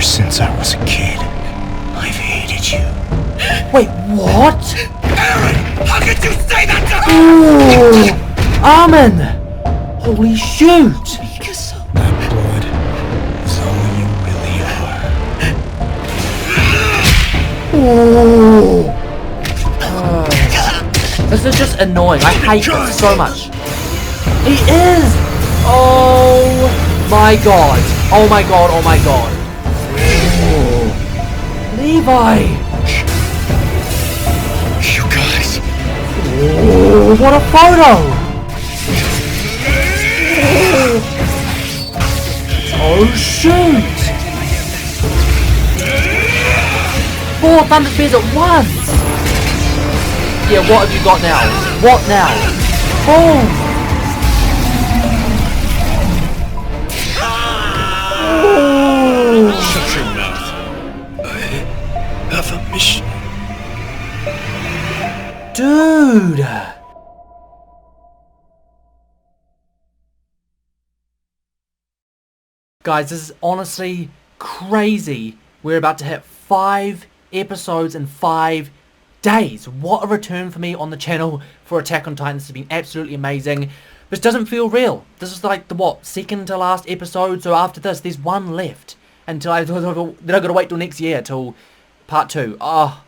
Ever since I was a kid, I've hated you. Wait, what? Aaron! How could you say that to her? Ooh, Armin! Holy shoot! That blood is all you really are. Ooh. This is just annoying. I hate this so much. He is! Oh my god. Oh my god, oh my god. Ooh. Levi! You guys. Ooh, what a photo! Oh shoot! 4 thunder spears at once! Yeah, what have you got now? What now? Boom! Ooh. Shut your mouth. I have a mission. Dude! Guys, this is honestly crazy. We're about to hit 5 episodes in 5 days. What a return for me on the channel for Attack on Titan. This has been absolutely amazing. This doesn't feel real. This is like the, what, second to last episode? So after this, there's one left. Until then I've got to wait till next year, till part 2. Oh,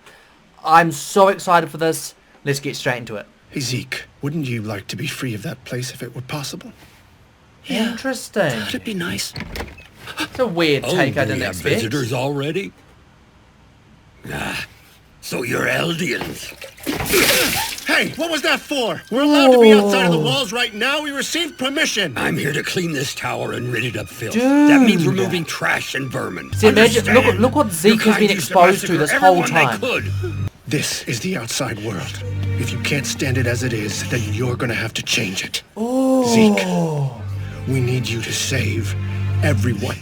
I'm so excited for this. Let's get straight into it. Hey Zeke, wouldn't you like to be free of that place if it were possible? Yeah. Interesting. That'd be nice. It's a weird take I didn't expect. Visitors already? Ah, so you're Eldians. Hey, what was that for? We're allowed to be outside of the walls right now. We received permission. I'm here to clean this tower and rid it of filth. Dude. That means removing trash and vermin. See, imagine, look what Zeke has been exposed to this whole time. This is the outside world. If you can't stand it as it is, then you're gonna have to change it. Oh. Zeke, we need you to save everyone.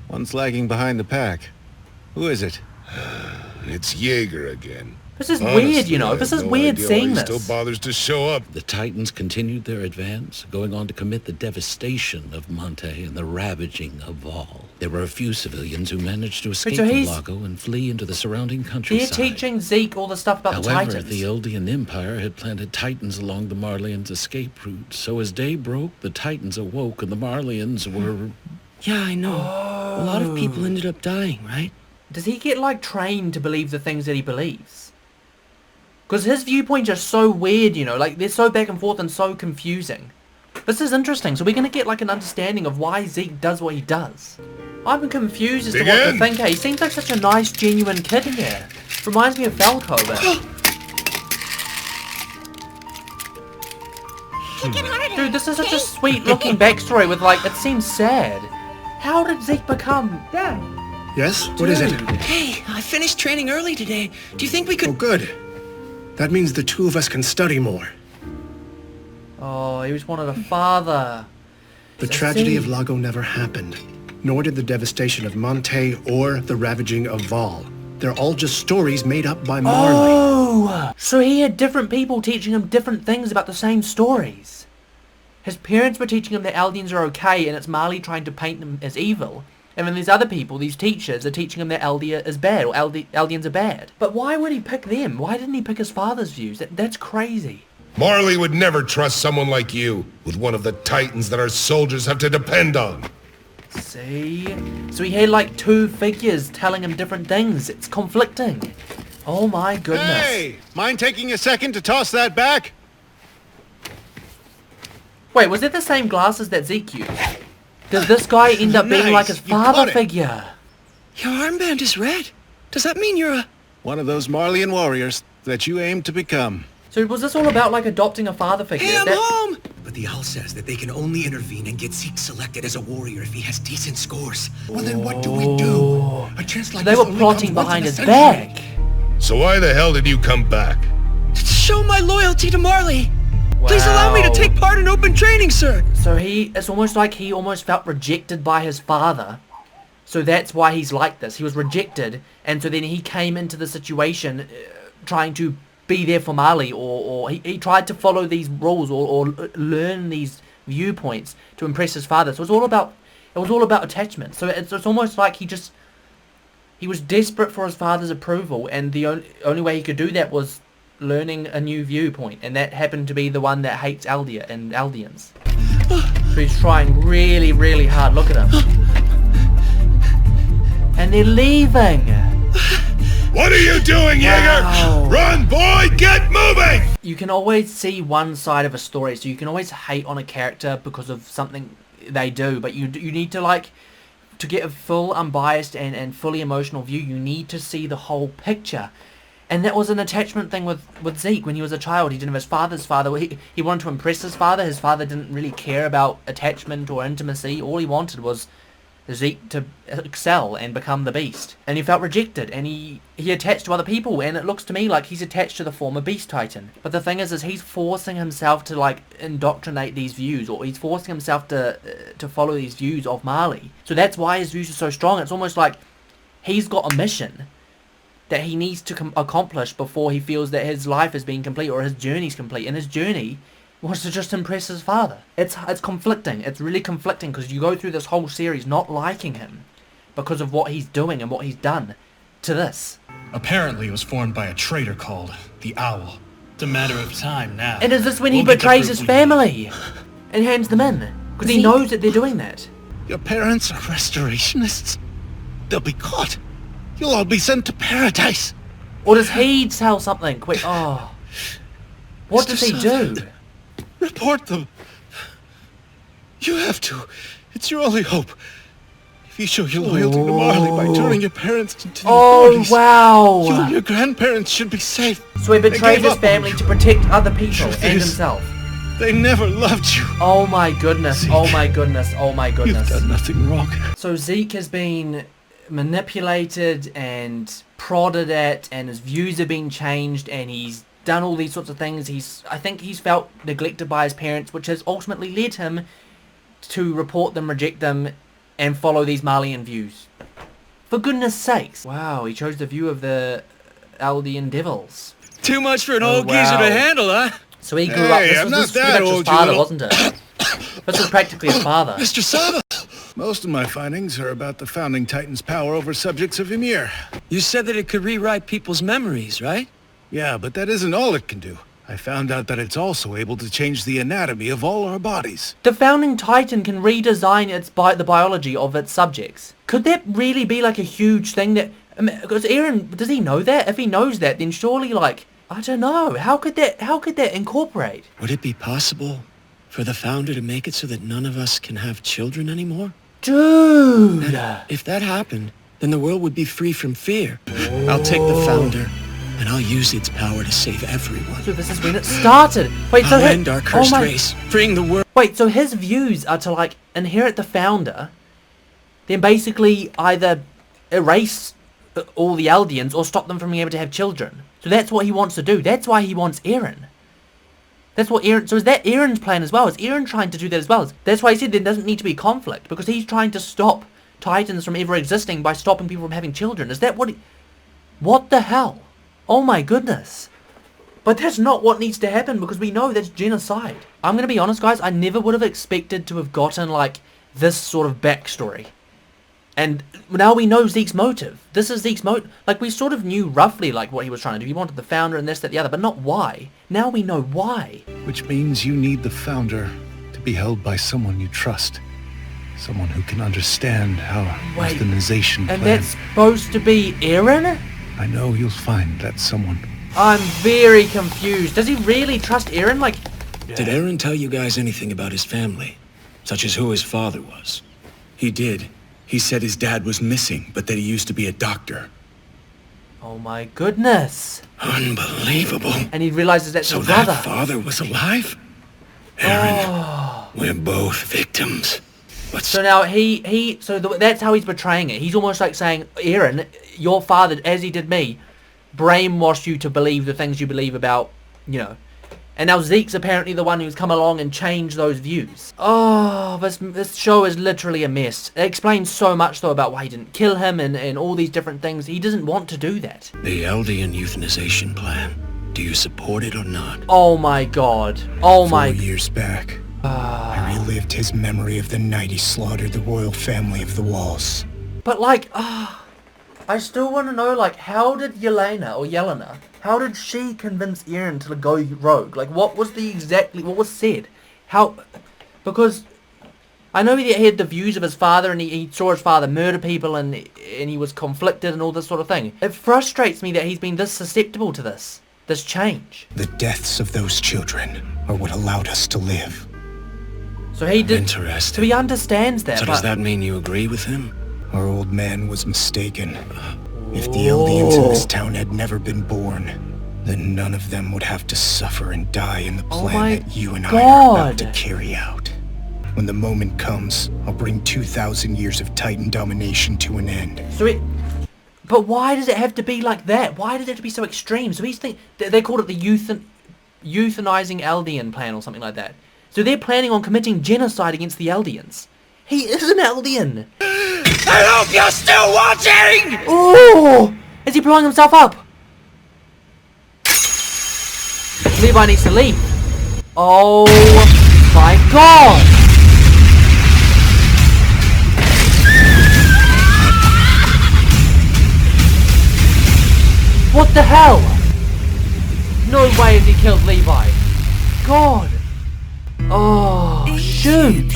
One's lagging behind the pack. Who is it? It's Jaeger again. This is weird, you know. This is weird seeing this. Still bothers to show up. The Titans continued their advance, going on to commit the devastation of Monte and the ravaging of Val. There were a few civilians who managed to escape from Lago and flee into the surrounding countryside. They're teaching Zeke all the stuff about the However, Titans. the Eldian Empire had planted Titans along the Marleyans' escape route, so as day broke, the Titans awoke and the Marleyans were... Yeah, I know. A lot of people ended up dying, right? Does he get, like, trained to believe the things that he believes? Because his viewpoints are so weird, you know, like, they're so back and forth and so confusing. This is interesting, so we're going to get, like, an understanding of why Zeke does what he does. I'm confused as to what to think here. He seems like such a nice, genuine kid here. Reminds me of Falco, but... Dude, this is such a sweet-looking backstory with, like, it seems sad. How did Zeke become... Dad? Yes? What is it? Hey, I finished training early today. Do you think we could... Oh, good. That means the two of us can study more. Oh, he just wanted a father. The tragedy of Lago never happened, nor did the devastation of Monte or the ravaging of Val. They're all just stories made up by Marley. Oh! So he had different people teaching him different things about the same stories. His parents were teaching him that Eldians are okay and it's Marley trying to paint them as evil. And then these other people, these teachers, are teaching him that Eldia is bad, or Eldians are bad. But why would he pick them? Why didn't he pick his father's views? That's crazy. Marley would never trust someone like you with one of the Titans that our soldiers have to depend on. See? So he had like 2 figures telling him different things. It's conflicting. Oh my goodness. Hey! Mind taking a second to toss that back? Wait, was it the same glasses that Zeke used? Did this guy end up being like his father figure? Your armband is red. Does that mean you're a... One of those Marleyan warriors that you aim to become. So was this all about like adopting a father figure? Hey, I'm home! But the owl says that they can only intervene and get Zeke selected as a warrior if he has decent scores. Well, then what do we do? A chance like they were plotting behind his back. So why the hell did you come back? To show my loyalty to Marley. Please allow me to take part in open training, sir. So it's almost like he almost felt rejected by his father. So that's why he's like this. He was rejected, and so then he came into the situation trying to be there for Marley, or he tried to follow these rules or learn these viewpoints to impress his father. So it's all about It was all about attachment. So it's almost like he was desperate for his father's approval, and the only way he could do that was learning a new viewpoint, and that happened to be the one that hates Aldia and Aldians. So he's trying really, really hard. Look at him. And they're leaving. What are you doing, Jaeger? Wow. Run, boy! Get moving! You can always see one side of a story, so you can always hate on a character because of something they do, but you need to, like, to get a full, unbiased and fully emotional view, you need to see the whole picture. And that was an attachment thing with Zeke. When he was a child, he didn't have his father's father. He wanted to impress his father. His father didn't really care about attachment or intimacy. All he wanted was Zeke to excel and become the Beast. And he felt rejected, and he attached to other people, and it looks to me like he's attached to the former Beast Titan. But the thing is he's forcing himself to, like, indoctrinate these views, or he's forcing himself to follow these views of Marley. So that's why his views are so strong. It's almost like he's got a mission that he needs to accomplish before he feels that his life has been complete or his journey's complete. And his journey was to just impress his father. It's conflicting. It's really conflicting, because you go through this whole series not liking him because of what he's doing and what he's done to this. Apparently it was formed by a traitor called the Owl. It's a matter of time now. And is this when he betrays his family and hands them in? Because he knows that they're doing that. Your parents are restorationists. They'll be caught. You'll all be sent to paradise. Or does he tell something? Quick, oh. What does he do? Report them. You have to. It's your only hope. If you show your loyalty to Marley by turning your parents into the authorities, wow. you and your grandparents should be safe. So he betrayed his family to protect other people and himself. They never loved you. Oh my goodness, Zeke, oh my goodness, oh my goodness. You've done nothing wrong. So Zeke has been manipulated and prodded at, and his views have been changed, and he's done all these sorts of things. I think he's felt neglected by his parents, which has ultimately led him to report them, reject them, and follow these Marleyan views. For goodness sakes. Wow, he chose the view of the Aldean devils. Too much for an old geezer to handle, huh? So he grew up. This I'm was not pretty that much his old, father, you wasn't it? This was practically his father. Mr. Saba! Most of my findings are about the Founding Titan's power over subjects of Ymir. You said that it could rewrite people's memories, right? Yeah, but that isn't all it can do. I found out that it's also able to change the anatomy of all our bodies. The Founding Titan can redesign the biology of its subjects. Could that really be like a huge thing that... because Eren, does he know that? If he knows that, then surely, like, I don't know. How could that incorporate? Would it be possible for the Founder to make it so that none of us can have children anymore? Dude! If that happened, then the world would be free from fear. I'll take the Founder, and I'll use its power to save everyone. So this is when it started. Wait, so I'll end our cursed oh my... race, freeing the world. Wait, so his views are to, like, inherit the Founder, then basically either erase all the Eldians or stop them from being able to have children. So that's what he wants to do. That's why he wants Eren. That's what Eren... So is that Eren's plan as well? Is Eren trying to do that as well? That's why he said there doesn't need to be conflict, because he's trying to stop Titans from ever existing by stopping people from having children. Is that what he... What the hell? Oh my goodness. But that's not what needs to happen, because we know that's genocide. I'm going to be honest, guys. I never would have expected to have gotten, like, this sort of backstory. And now we know Zeke's motive. This is Zeke's motive. Like, we sort of knew roughly, like, what he was trying to do. He wanted the Founder and this, that, the other, but not why. Now we know why. Which means you need the Founder to be held by someone you trust. Someone who can understand how euthanization and that's supposed to be Eren? I know you'll find that someone. I'm very confused. Does he really trust Eren? Like... Did Eren tell you guys anything about his family? Such as who his father was? He did. He said his dad was missing, but that he used to be a doctor. Oh my goodness. Unbelievable. And he realizes that's so his brother. That father was alive? Eren, we're both victims. So now that's how he's betraying it. He's almost like saying, Eren, your father, as he did me, brainwashed you to believe the things you believe about, you know. And now Zeke's apparently the one who's come along and changed those views. Oh, this show is literally a mess. It explains so much, though, about why he didn't kill him and all these different things. He doesn't want to do that. The Eldian euthanization plan. Do you support it or not? Oh my god. Oh my... 4 years back, I relived his memory of the night he slaughtered the royal family of the Walls. But like, I still want to know, like, how did Yelena, how did she convince Eren to go rogue? Like, what was said? How, because I know he had the views of his father and he saw his father murder people and he was conflicted and all this sort of thing. It frustrates me that he's been this susceptible to this change. The deaths of those children are what allowed us to live. So he did. Interesting. So he understands that. So does that mean you agree with him? Our old man was mistaken. If the Eldians in this town had never been born, then none of them would have to suffer and die in the plan that you and I are about to carry out. When the moment comes, I'll bring 2,000 years of Titan domination to an end. But why does it have to be like that? Why does it have to be so extreme? So he's they called it the euthanizing Eldian plan or something like that. So they're planning on committing genocide against the Eldians. He is an Eldian. I hope you're still watching! Oh! Is he blowing himself up? Levi needs to leave. Oh my god! What the hell? No way has he killed Levi. God. Oh, shoot!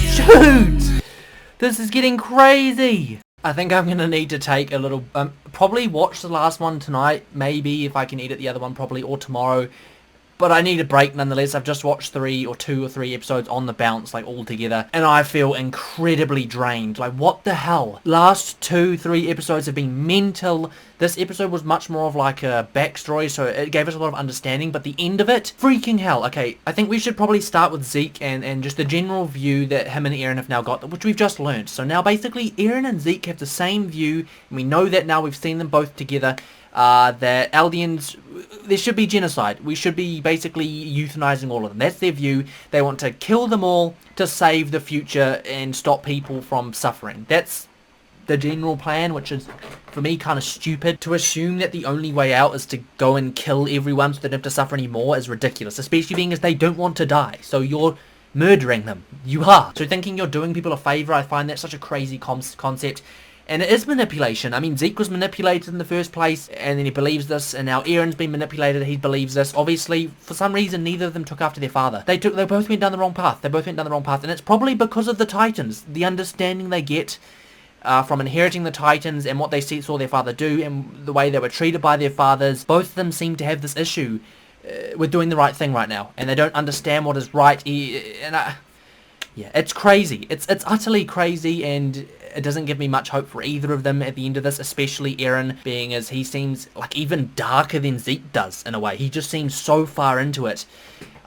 This is getting crazy. I think I'm gonna need to take a little, probably watch the last one tonight, maybe if I can edit the other one probably, or tomorrow. But I need a break nonetheless. I've just watched 2 or 3 episodes on the bounce, like all together, and I feel incredibly drained. Like, what the hell? Last 2-3 episodes have been mental. This episode was much more of like a backstory, so it gave us a lot of understanding, but the end of it, freaking hell. Okay, I think we should probably start with Zeke and just the general view that him and Eren have now got, which we've just learned. So now basically Eren and Zeke have the same view, and we know that now. We've seen them both together. That Eldians, there should be genocide. We should be basically euthanizing all of them. That's their view. They want to kill them all to save the future and stop people from suffering. That's the general plan, which is, for me, kind of stupid. To assume that the only way out is to go and kill everyone so they don't have to suffer anymore is ridiculous, especially being as they don't want to die. So you're murdering them. You are. So thinking you're doing people a favor, I find that such a crazy concept. And it is manipulation. I mean, Zeke was manipulated in the first place, and then he believes this, and now Eren's been manipulated, he believes this. Obviously, for some reason, neither of them took after their father. They both went down the wrong path. And it's probably because of the Titans. The understanding they get from inheriting the Titans and what they saw their father do, and the way they were treated by their fathers. Both of them seem to have this issue with doing the right thing right now, and they don't understand what is right. Yeah, it's crazy. It's utterly crazy, and it doesn't give me much hope for either of them at the end of this, especially Eren, being as he seems like even darker than Zeke does in a way. He just seems so far into it.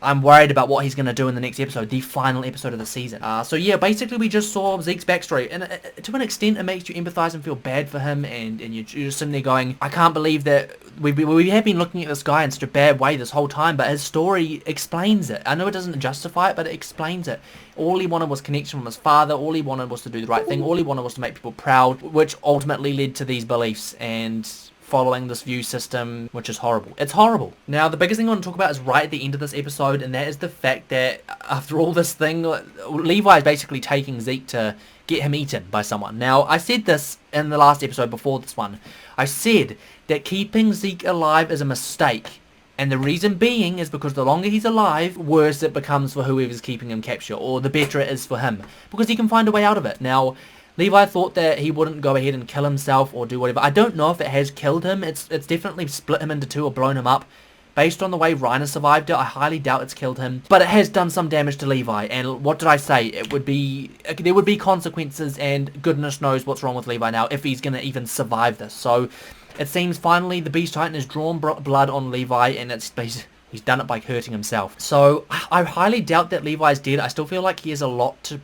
I'm worried about what he's going to do in the next episode, the final episode of the season. So yeah, basically we just saw Zeke's backstory, and to an extent it makes you empathise and feel bad for him, and you're just sitting there going, I can't believe that we have been looking at this guy in such a bad way this whole time, but his story explains it. I know it doesn't justify it, but it explains it. All he wanted was connection from his father, all he wanted was to do the right thing, all he wanted was to make people proud, which ultimately led to these beliefs, and following this view system, which is horrible. It's horrible. Now, the biggest thing I want to talk about is right at the end of this episode, and that is the fact that after all this thing, Levi is basically taking Zeke to get him eaten by someone. Now, I said this in the last episode before this one. I said that keeping Zeke alive is a mistake, and the reason being is because the longer he's alive, worse it becomes for whoever's keeping him captured, or the better it is for him, because he can find a way out of it. Now, Levi thought that he wouldn't go ahead and kill himself or do whatever. I don't know if it has killed him. It's definitely split him into two or blown him up. Based on the way Reiner survived it, I highly doubt it's killed him. But it has done some damage to Levi. And what did I say? There would be consequences, and goodness knows what's wrong with Levi now if he's going to even survive this. So it seems finally the Beast Titan has drawn blood on Levi, and he's done it by hurting himself. So I highly doubt that Levi's dead. I still feel like he has a lot to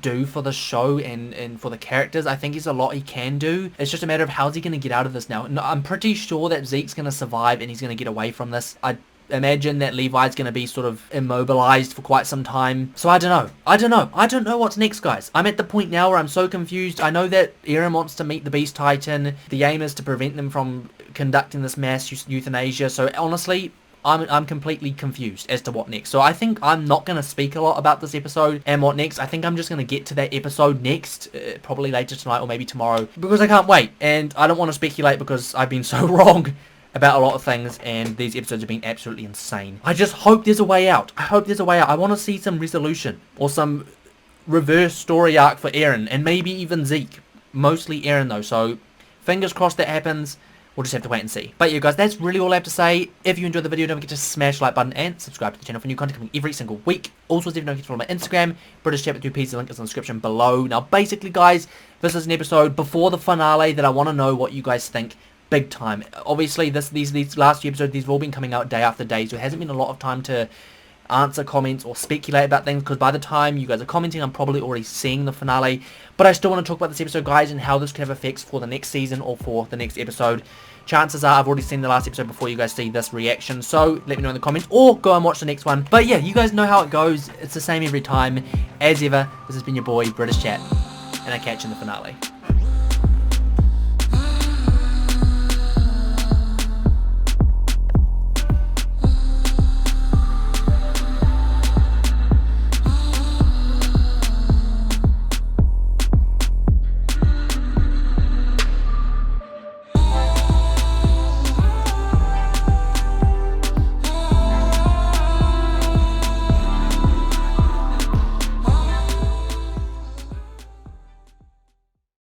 do for the show and for the characters. I think there's a lot he can do. It's just a matter of how's he going to get out of this now. No, I'm pretty sure that Zeke's going to survive and he's going to get away from this. I imagine that Levi's going to be sort of immobilized for quite some time. So I don't know what's next, guys. I'm at the point now where I'm so confused. I know that Eren wants to meet the Beast Titan. The aim is to prevent them from conducting this mass euthanasia. So honestly, I'm completely confused as to what next. So I think I'm not going to speak a lot about this episode and what next. I think I'm just going to get to that episode next, probably later tonight or maybe tomorrow, because I can't wait. And I don't want to speculate because I've been so wrong about a lot of things, and these episodes have been absolutely insane. I just hope there's a way out. I hope there's a way out. I want to see some resolution or some reverse story arc for Eren, and maybe even Zeke. Mostly Eren though, so fingers crossed that happens. We'll just have to wait and see. But yeah guys, that's really all I have to say. If you enjoyed the video, don't forget to smash the like button and subscribe to the channel for new content coming every single week. Also, if you don't forget to follow my Instagram, British Chat with 2 P's, the link is in the description below. Now basically guys, this is an episode before the finale that I want to know what you guys think big time. Obviously these last few episodes, these have all been coming out day after day, so it hasn't been a lot of time to answer comments or speculate about things, because by the time you guys are commenting, I'm probably already seeing the finale. But I still want to talk about this episode guys, and how this could have effects for the next season or for the next episode. Chances are I've already seen the last episode before you guys see this reaction, so let me know in the comments or go and watch the next one. But yeah, you guys know how it goes. It's the same every time. As ever, this has been your boy British Chat, and I catch you in the finale.